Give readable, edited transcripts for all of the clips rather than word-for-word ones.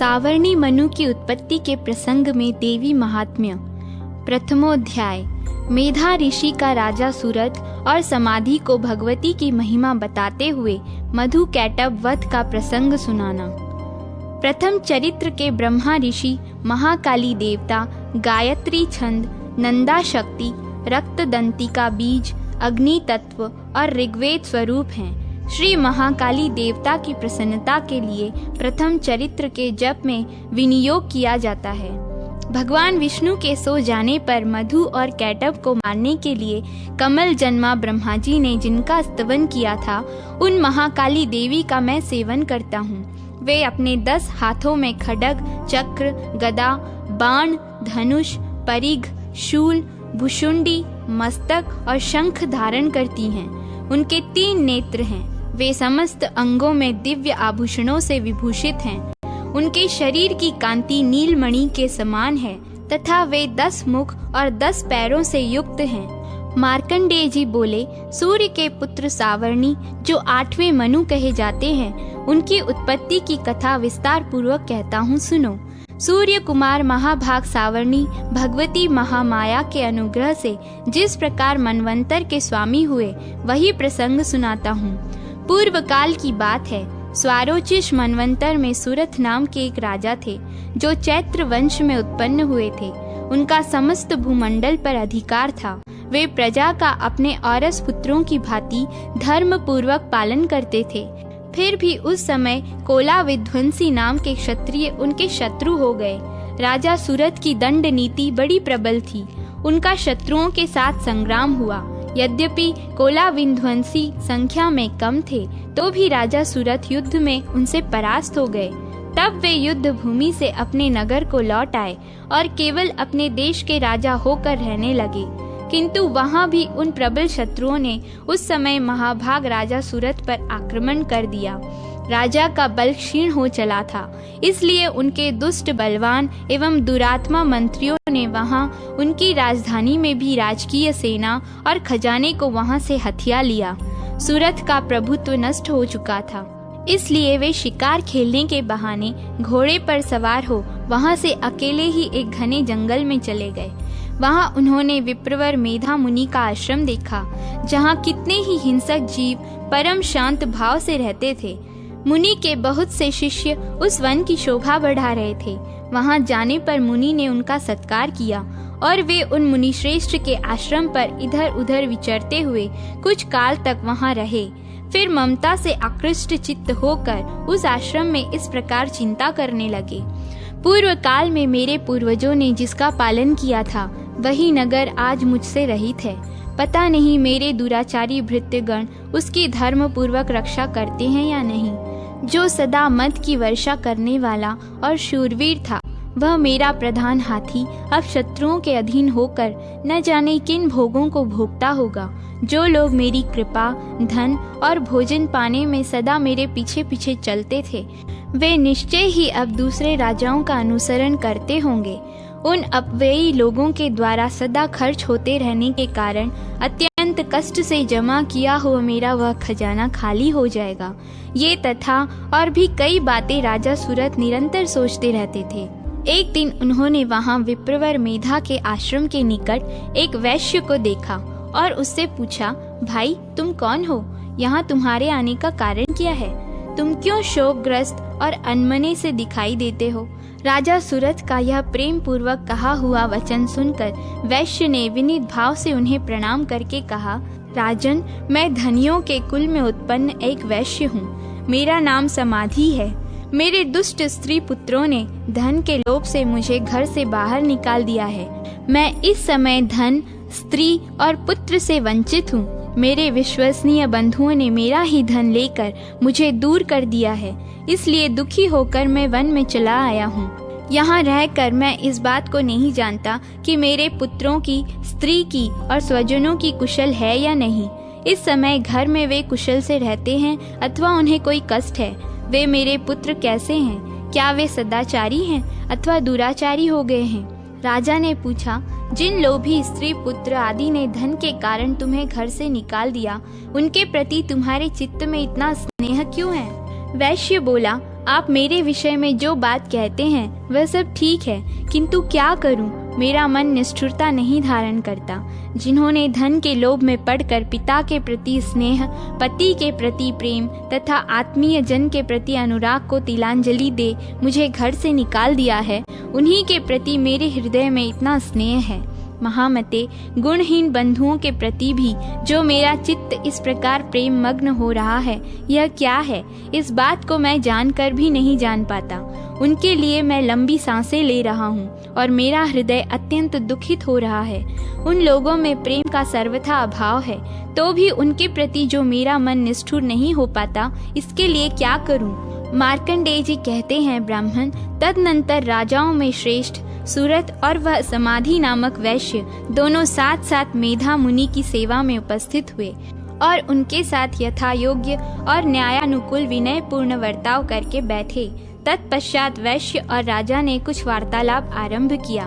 सावर्णी मनु की उत्पत्ति के प्रसंग में देवी महात्म्य। प्रथमोध्याय। मेधा ऋषि का राजा सूरत और समाधि को भगवती की महिमा बताते हुए मधु कैटभ वध का प्रसंग सुनाना। प्रथम चरित्र के ब्रह्मा ऋषि महाकाली देवता, गायत्री छंद, नंदा शक्ति, रक्तदंती का बीज, अग्नि तत्व और ऋग्वेद स्वरूप हैं। श्री महाकाली देवता की प्रसन्नता के लिए प्रथम चरित्र के जप में विनियोग किया जाता है। भगवान विष्णु के सो जाने पर मधु और कैटभ को मारने के लिए कमल जन्मा ब्रह्मा जी ने जिनका स्तवन किया था, उन महाकाली देवी का मैं सेवन करता हूँ। वे अपने 10 हाथों में खड्ग, चक्र, गदा, बाण, धनुष, परिघ, शूल, भुशुंडी, मस्तक और शंख धारण करती हैं। उनके 3 नेत्र हैं। वे समस्त अंगों में दिव्य आभूषणों से विभूषित हैं। उनके शरीर की कांति नीलमणि के समान है तथा वे 10 मुख और 10 पैरों से युक्त हैं। मार्कंडेय जी बोले, सूर्य के पुत्र सावर्णी जो 8वें मनु कहे जाते हैं, उनकी उत्पत्ति की कथा विस्तार पूर्वक कहता हूँ, सुनो। सूर्य कुमार महाभाग सावर्णी भगवती महामाया के अनुग्रह से जिस प्रकार मनवंतर के स्वामी हुए, वही प्रसंग सुनाता हूँ। पूर्व काल की बात है। स्वारोचिष मनवंतर में सूरत नाम के एक राजा थे, जो चैत्र वंश में उत्पन्न हुए थे। उनका समस्त भूमंडल पर अधिकार था। वे प्रजा का अपने औरस पुत्रों की भांति धर्म पूर्वक पालन करते थे। फिर भी उस समय कोला विध्वंसी नाम के क्षत्रिय उनके शत्रु हो गए। राजा सूरत की दंड नीति बड़ी प्रबल थी। उनका शत्रुओं के साथ संग्राम हुआ। यद्यपि कोला विध्वंसी संख्या में कम थे, तो भी राजा सूरत युद्ध में उनसे परास्त हो गए। तब वे युद्ध भूमि से अपने नगर को लौट आए और केवल अपने देश के राजा होकर रहने लगे। किंतु वहां भी उन प्रबल शत्रुओं ने उस समय महाभाग राजा सूरत पर आक्रमण कर दिया। राजा का बल क्षीण हो चला था, इसलिए उनके दुष्ट बलवान एवं दुरात्मा मंत्रियों ने वहां उनकी राजधानी में भी राजकीय सेना और खजाने को वहां से हथिया लिया। सूरत का प्रभुत्व नष्ट हो चुका था, इसलिए वे शिकार खेलने के बहाने घोड़े पर सवार हो वहां से अकेले ही एक घने जंगल में चले गए। वहां उन्होंने विप्रवर मेधा मुनि का आश्रम देखा, जहां कितने ही हिंसक जीव परम शांत भाव से रहते थे। मुनि के बहुत से शिष्य उस वन की शोभा बढ़ा रहे थे। वहां जाने पर मुनि ने उनका सत्कार किया और वे उन मुनि श्रेष्ठ के आश्रम पर इधर उधर विचरते हुए कुछ काल तक वहां रहे। फिर ममता से आकृष्ट चित्त होकर उस आश्रम में इस प्रकार चिंता करने लगे, पूर्व काल में मेरे पूर्वजों ने जिसका पालन किया था, वही नगर आज मुझसे रहित है। पता नहीं मेरे दुराचारी भृत्यगण उसकी धर्म पूर्वक रक्षा करते हैं या नहीं। जो सदा मद की वर्षा करने वाला और शूरवीर था, वह मेरा प्रधान हाथी अब शत्रुओं के अधीन होकर न जाने किन भोगों को भोगता होगा। जो लोग मेरी कृपा, धन और भोजन पाने में सदा मेरे पीछे पीछे चलते थे, वे निश्चय ही अब दूसरे राजाओं का अनुसरण करते होंगे। उन अपव्ययी लोगों के द्वारा सदा खर्च होते रहने के कारण अत्यंत कष्ट से जमा किया हुआ मेरा वह खजाना खाली हो जाएगा। ये तथा और भी कई बातें राजा सूरत निरंतर सोचते रहते थे। एक दिन उन्होंने वहां विप्रवर मेधा के आश्रम के निकट एक वैश्य को देखा और उससे पूछा, भाई तुम कौन हो? यहाँ तुम्हारे आने का कारण क्या है? तुम क्यों शोकग्रस्त और अनमने से दिखाई देते हो? राजा सूरत का यह प्रेम पूर्वक कहा हुआ वचन सुनकर वैश्य ने विनीत भाव से उन्हें प्रणाम करके कहा, राजन, मैं धनियों के कुल में उत्पन्न एक वैश्य हूँ। मेरा नाम समाधि है। मेरे दुष्ट स्त्री पुत्रों ने धन के लोभ से मुझे घर से बाहर निकाल दिया है। मैं इस समय धन, स्त्री और पुत्र से वंचित हूँ। मेरे विश्वसनीय बंधुओं ने मेरा ही धन लेकर मुझे दूर कर दिया है, इसलिए दुखी होकर मैं वन में चला आया हूँ। यहाँ रहकर मैं इस बात को नहीं जानता कि मेरे पुत्रों की, स्त्री की और स्वजनों की कुशल है या नहीं। इस समय घर में वे कुशल से रहते हैं अथवा उन्हें कोई कष्ट है। वे मेरे पुत्र कैसे हैं? क्या वे सदाचारी हैं अथवा दुराचारी हो गए हैं? राजा ने पूछा, जिन लोभी स्त्री पुत्र आदि ने धन के कारण तुम्हें घर से निकाल दिया, उनके प्रति तुम्हारे चित्त में इतना स्नेह क्यों है? वैश्य बोला, आप मेरे विषय में जो बात कहते हैं वह सब ठीक है, किंतु क्या करूं? मेरा मन निष्ठुरता नहीं धारण करता। जिन्होंने धन के लोभ में पड़कर पिता के प्रति स्नेह, पति के प्रति प्रेम तथा आत्मीय जन के प्रति अनुराग को तिलांजलि दे मुझे घर से निकाल दिया है, उन्हीं के प्रति मेरे हृदय में इतना स्नेह है। महामते, गुणहीन बंधुओं के प्रति भी जो मेरा चित्त इस प्रकार प्रेम मग्न हो रहा है, यह क्या है? इस बात को मैं जानकर भी नहीं जान पाता। उनके लिए मैं लंबी सांसें ले रहा हूँ और मेरा हृदय अत्यंत दुखित हो रहा है। उन लोगों में प्रेम का सर्वथा अभाव है, तो भी उनके प्रति जो मेरा मन निष्ठुर नहीं हो पाता, इसके लिए क्या करूँ? मार्कंडेय जी कहते हैं, ब्राह्मण, तदनंतर राजाओं में श्रेष्ठ सूरत और वह समाधि नामक वैश्य दोनों साथ साथ मेधा मुनि की सेवा में उपस्थित हुए और उनके साथ यथा योग्य और न्यायानुकूल विनय पूर्ण वर्ताव करके बैठे। तत्पश्चात वैश्य और राजा ने कुछ वार्तालाप आरंभ किया।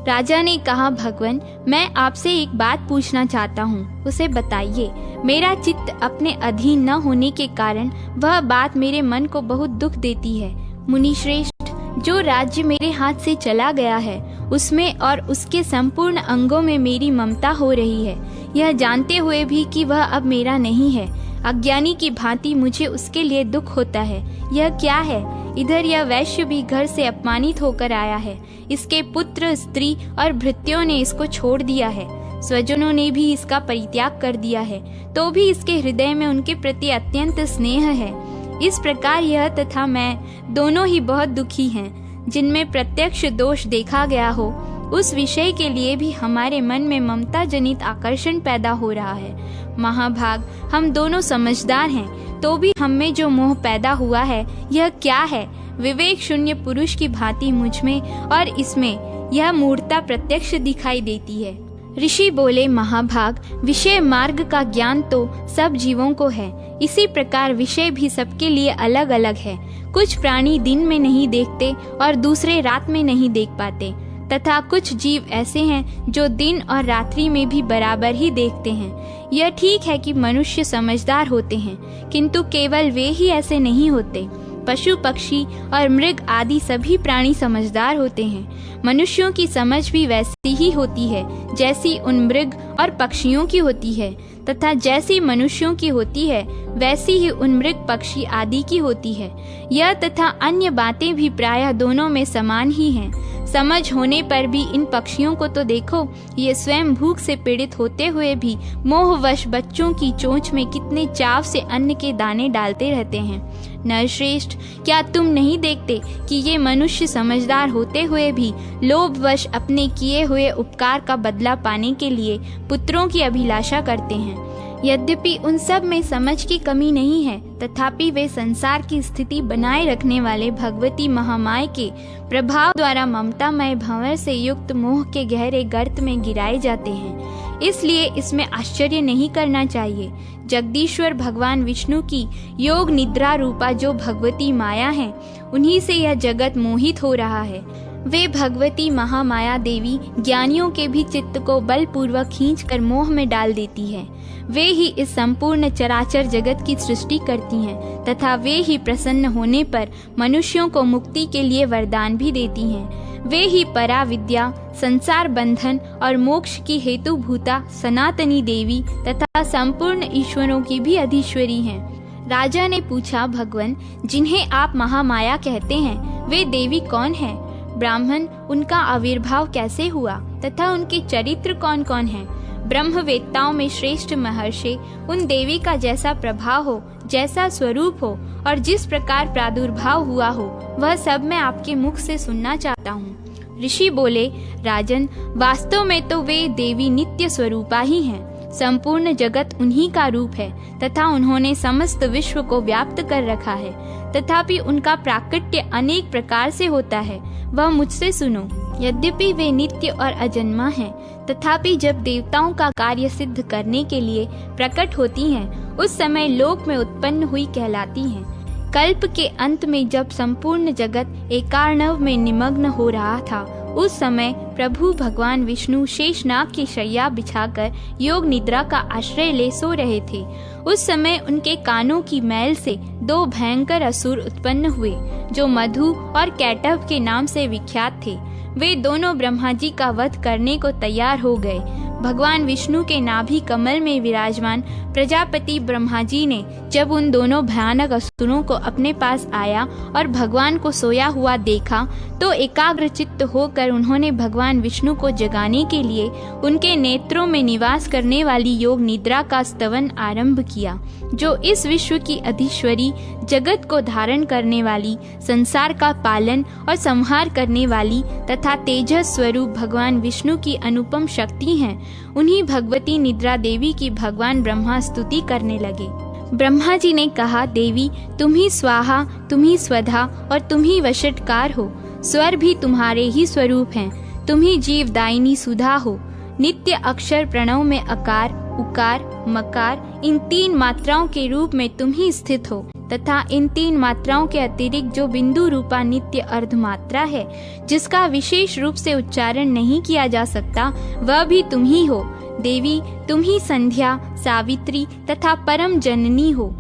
राजा ने कहा, भगवान, मैं आपसे एक बात पूछना चाहता हूँ, उसे बताइए। मेरा चित्त अपने अधीन न होने के कारण वह बात मेरे मन को बहुत दुख देती है। मुनि श्रेष्ठ, जो राज्य मेरे हाथ से चला गया है उसमें और उसके संपूर्ण अंगों में मेरी ममता हो रही है, यह जानते हुए भी कि वह अब मेरा नहीं है। अज्ञानी की भांति मुझे उसके लिए दुख होता है। यह क्या है? इधर यह वैश्य भी घर से अपमानित होकर आया है। इसके पुत्र, स्त्री और भृत्यों ने इसको छोड़ दिया है। स्वजनों ने भी इसका परित्याग कर दिया है, तो भी इसके हृदय में उनके प्रति अत्यंत स्नेह है। इस प्रकार यह तथा मैं दोनों ही बहुत दुखी हैं। जिनमें प्रत्यक्ष दोष देखा गया हो, उस विषय के लिए भी हमारे मन में ममता जनित आकर्षण पैदा हो रहा है। महाभाग, हम दोनों समझदार हैं, तो भी हम में जो मोह पैदा हुआ है, यह क्या है? विवेक शून्य पुरुष की भांति मुझ में और इसमें यह मूर्खता प्रत्यक्ष दिखाई देती है। ऋषि बोले, महाभाग, विषय मार्ग का ज्ञान तो सब जीवों को है, इसी प्रकार विषय भी सबके लिए अलग अलग है। कुछ प्राणी दिन में नहीं देखते और दूसरे रात में नहीं देख पाते, तथा कुछ जीव ऐसे हैं जो दिन और रात्रि में भी बराबर ही देखते हैं। यह ठीक है कि मनुष्य समझदार होते हैं, किंतु केवल वे ही ऐसे नहीं होते। पशु, पक्षी और मृग आदि सभी प्राणी समझदार होते हैं। मनुष्यों की समझ भी वैसी ही होती है जैसी उन मृग और पक्षियों की होती है, तथा जैसी मनुष्यों की होती है वैसी ही उन मृग, पक्षी आदि की होती है। यह तथा अन्य बातें भी प्रायः दोनों में समान ही हैं। समझ होने पर भी इन पक्षियों को तो देखो, ये स्वयं भूख से पीड़ित होते हुए भी मोहवश बच्चों की चोंच में कितने चाव से अन्न के दाने डालते रहते हैं। नरश्रेष्ठ, क्या तुम नहीं देखते कि ये मनुष्य समझदार होते हुए भी लोभवश अपने किए हुए उपकार का बदला पाने के लिए पुत्रों की अभिलाषा करते हैं? यद्यपि उन सब में समझ की कमी नहीं है, तथापि वे संसार की स्थिति बनाए रखने वाले भगवती महामाया के प्रभाव द्वारा ममतामय भंवर से युक्त मोह के गहरे गर्त में गिराए जाते हैं। इसलिए इसमें आश्चर्य नहीं करना चाहिए। जगदीश्वर भगवान विष्णु की योग निद्रा रूपा जो भगवती माया है, उन्हीं से यह जगत मोहित हो रहा है। वे भगवती महामाया देवी ज्ञानियों के भी चित्त को बलपूर्वक खींचकर मोह में डाल देती है। वे ही इस संपूर्ण चराचर जगत की सृष्टि करती हैं, तथा वे ही प्रसन्न होने पर मनुष्यों को मुक्ति के लिए वरदान भी देती हैं। वे ही पराविद्या, संसार बंधन और मोक्ष की हेतु भूता सनातनी देवी तथा संपूर्ण ईश्वरों की भी अधीश्वरी हैं। राजा ने पूछा, भगवान, जिन्हें आप महामाया कहते हैं, वे देवी कौन है? ब्राह्मण, उनका आविर्भाव कैसे हुआ तथा उनके चरित्र कौन कौन हैं? ब्रह्मवेत्ताओं में श्रेष्ठ महर्षि उन देवी का जैसा प्रभाव हो, जैसा स्वरूप हो और जिस प्रकार प्रादुर्भाव हुआ हो, वह सब मैं आपके मुख से सुनना चाहता हूँ। ऋषि बोले, राजन, वास्तव में तो वे देवी नित्य स्वरूपा ही हैं। संपूर्ण जगत उन्हीं का रूप है तथा उन्होंने समस्त विश्व को व्याप्त कर रखा है। तथापि उनका प्राकट्य अनेक प्रकार से होता है, वह मुझसे सुनो। यद्यपि वे नित्य और अजन्मा हैं, तथापि जब देवताओं का कार्य सिद्ध करने के लिए प्रकट होती हैं, उस समय लोक में उत्पन्न हुई कहलाती हैं। कल्प के अंत में जब संपूर्ण जगत एकार्णव में निमग्न हो रहा था, उस समय प्रभु भगवान विष्णु शेषनाग की शैया बिछाकर योग निद्रा का आश्रय ले सो रहे थे। उस समय उनके कानों की मैल से 2 भयंकर असुर उत्पन्न हुए, जो मधु और कैटभ के नाम से विख्यात थे। वे दोनों ब्रह्मा जी का वध करने को तैयार हो गए। भगवान विष्णु के नाभि कमल में विराजमान प्रजापति ब्रह्मा जी ने जब उन दोनों भयानक असुरों को अपने पास आया और भगवान को सोया हुआ देखा, तो एकाग्रचित्त होकर उन्होंने भगवान विष्णु को जगाने के लिए उनके नेत्रों में निवास करने वाली योग निद्रा का स्तवन आरंभ किया, जो इस विश्व की अधीश्वरी, जगत को धारण करने वाली, संसार का पालन और संहार करने वाली तथा तेजस स्वरूप भगवान विष्णु की अनुपम शक्ति हैं। उन्हीं भगवती निद्रा देवी की भगवान ब्रह्मा स्तुति करने लगे। ब्रह्मा जी ने कहा, देवी तुम ही स्वाहा, तुम ही स्वधा और तुम ही वशटकार हो। स्वर भी तुम्हारे ही स्वरूप हैं। तुम ही जीवदायिनी सुधा हो। नित्य अक्षर प्रणव में अकार, उकार, मकार इन 3 मात्राओं के रूप में तुम ही स्थित हो तथा इन 3 मात्राओं के अतिरिक्त जो बिंदु रूपा नित्य अर्ध मात्रा है, जिसका विशेष रूप से उच्चारण नहीं किया जा सकता, वह भी तुम ही हो। देवी तुम ही संध्या, सावित्री तथा परम जननी हो।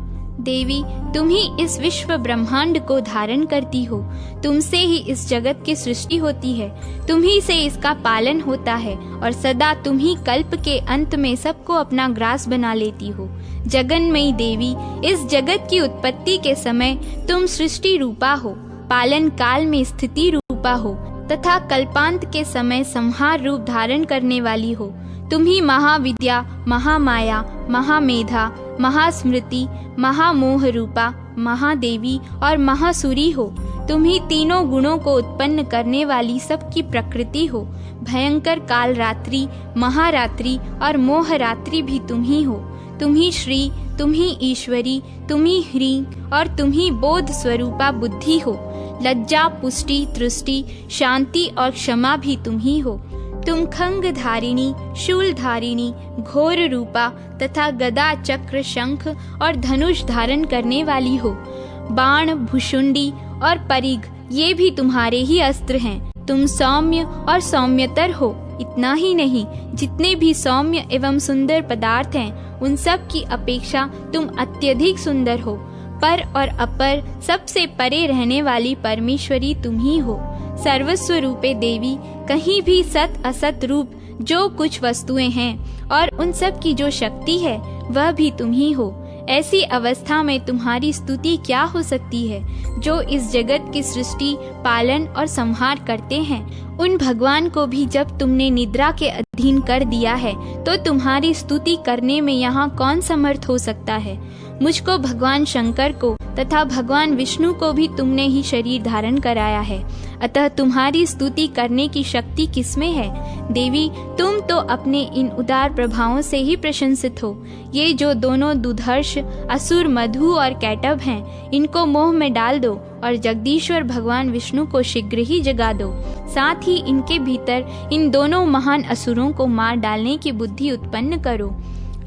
देवी तुम ही इस विश्व ब्रह्मांड को धारण करती हो। तुमसे ही इस जगत की सृष्टि होती है, तुम ही से इसका पालन होता है और सदा तुम ही कल्प के अंत में सबको अपना ग्रास बना लेती हो। जगन्मयी देवी, इस जगत की उत्पत्ति के समय तुम सृष्टि रूपा हो, पालन काल में स्थिति रूपा हो तथा कल्पांत के समय संहार रूप धारण करने वाली हो। तुम ही महाविद्या, महामाया, महामेधा, महास्मृति, महामोह रूपा, महादेवी और महासुरी हो। तुम ही तीनों गुणों को उत्पन्न करने वाली सबकी प्रकृति हो। भयंकर काल रात्रि, महारात्रि और मोह रात्रि भी तुम ही हो। तुम ही श्री, तुम ही ईश्वरी, तुम ही ह्रीं और तुम ही बोध स्वरूपा बुद्धि हो। लज्जा, पुष्टि, तृष्टि, शांति और क्षमा भी तुम ही हो। तुम खंग धारिणी, शूल धारिणी, घोर रूपा तथा गदा, चक्र, शंख और धनुष धारण करने वाली हो। बाण, भुषुंडी और परिघ ये भी तुम्हारे ही अस्त्र हैं। तुम सौम्य और सौम्यतर हो। इतना ही नहीं, जितने भी सौम्य एवं सुंदर पदार्थ हैं, उन सब की अपेक्षा तुम अत्यधिक सुंदर हो। पर और अपर, सबसे परे रहने वाली परमेश्वरी तुम ही हो। सर्वस्व रूपे देवी, कहीं भी सत असत रूप जो कुछ वस्तुएं हैं और उन सब की जो शक्ति है, वह भी तुम ही हो। ऐसी अवस्था में तुम्हारी स्तुति क्या हो सकती है, जो इस जगत की सृष्टि, पालन और संहार करते हैं। उन भगवान को भी जब तुमने निद्रा के अधीन कर दिया है, तो तुम्हारी स्तुति करने में यहाँ कौन समर्थ हो सकता है। मुझको भगवान शंकर को तथा भगवान विष्णु को भी तुमने ही शरीर धारण कराया है, अतः तुम्हारी स्तुति करने की शक्ति किसमें है। देवी तुम तो अपने इन उदार प्रभावों से ही प्रशंसित हो। ये जो दोनों दुधर्ष असुर मधु और कैटभ हैं, इनको मोह में डाल दो और जगदीश्वर भगवान विष्णु को शीघ्र ही जगा दो। साथ ही इनके भीतर इन दोनों महान असुरों को मार डालने की बुद्धि उत्पन्न करो।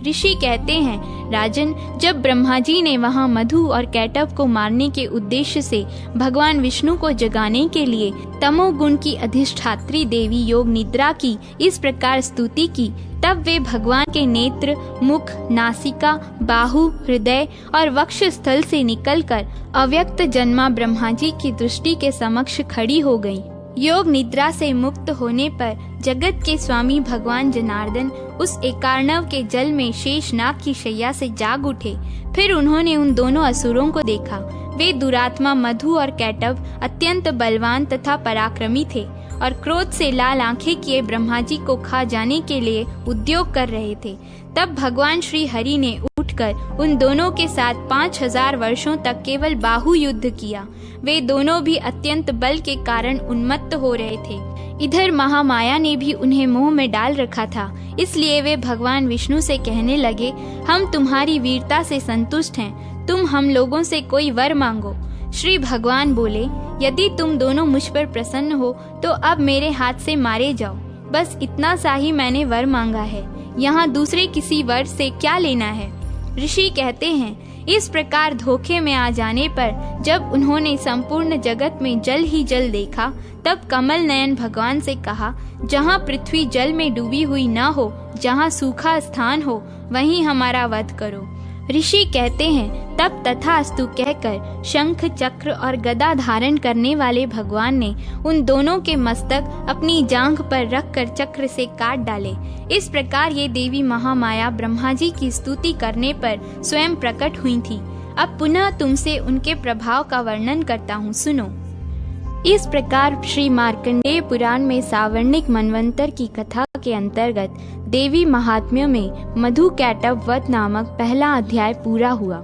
ऋषि कहते हैं, राजन, जब ब्रह्मा जी ने वहाँ मधु और कैटभ को मारने के उद्देश्य से भगवान विष्णु को जगाने के लिए तमोगुण की अधिष्ठात्री देवी योग निद्रा की इस प्रकार स्तुति की, तब वे भगवान के नेत्र, मुख, नासिका, बाहु, हृदय और वक्ष स्थल से निकलकर अव्यक्त जन्मा ब्रह्मा जी की दृष्टि के समक्ष खड़ी हो गईं। योग निद्रा से मुक्त होने पर जगत के स्वामी भगवान जनार्दन उस एकार्णव के जल में शेषनाग की शैया से जाग उठे। फिर उन्होंने उन दोनों असुरों को देखा। वे दुरात्मा मधु और कैटभ अत्यंत बलवान तथा पराक्रमी थे और क्रोध से लाल आंखें किए ब्रह्मा जी को खा जाने के लिए उद्योग कर रहे थे। तब भगवान श्री हरि ने उठकर उन दोनों के साथ 5000 वर्षों तक केवल बाहु युद्ध किया। वे दोनों भी अत्यंत बल के कारण उन्मत्त हो रहे थे। इधर महामाया ने भी उन्हें मोह में डाल रखा था, इसलिए वे भगवान विष्णु से कहने लगे, हम तुम्हारी वीरता से संतुष्ट हैं, तुम हम लोगों से कोई वर मांगो। श्री भगवान बोले, यदि तुम दोनों मुझ पर प्रसन्न हो तो अब मेरे हाथ से मारे जाओ। बस इतना सा ही मैंने वर मांगा है, यहाँ दूसरे किसी वर से क्या लेना है। ऋषि कहते हैं, इस प्रकार धोखे में आ जाने पर जब उन्होंने संपूर्ण जगत में जल ही जल देखा, तब कमल नयन भगवान से कहा, जहाँ पृथ्वी जल में डूबी हुई न हो, जहाँ सूखा स्थान हो, वहीं हमारा वध करो। ऋषि कहते हैं, तब तथास्तु कहकर शंख चक्र और गदा धारण करने वाले भगवान ने उन दोनों के मस्तक अपनी जांघ पर रखकर चक्र से काट डाले। इस प्रकार ये देवी महामाया ब्रह्मा जी की स्तुति करने पर स्वयं प्रकट हुई थी। अब पुनः तुमसे उनके प्रभाव का वर्णन करता हूँ, सुनो। इस प्रकार श्री मार्कंडेय पुराण में सावर्णिक मनवंतर की कथा के अंतर्गत देवी महात्म्य में मधु कैटभ वध नामक पहला अध्याय पूरा हुआ।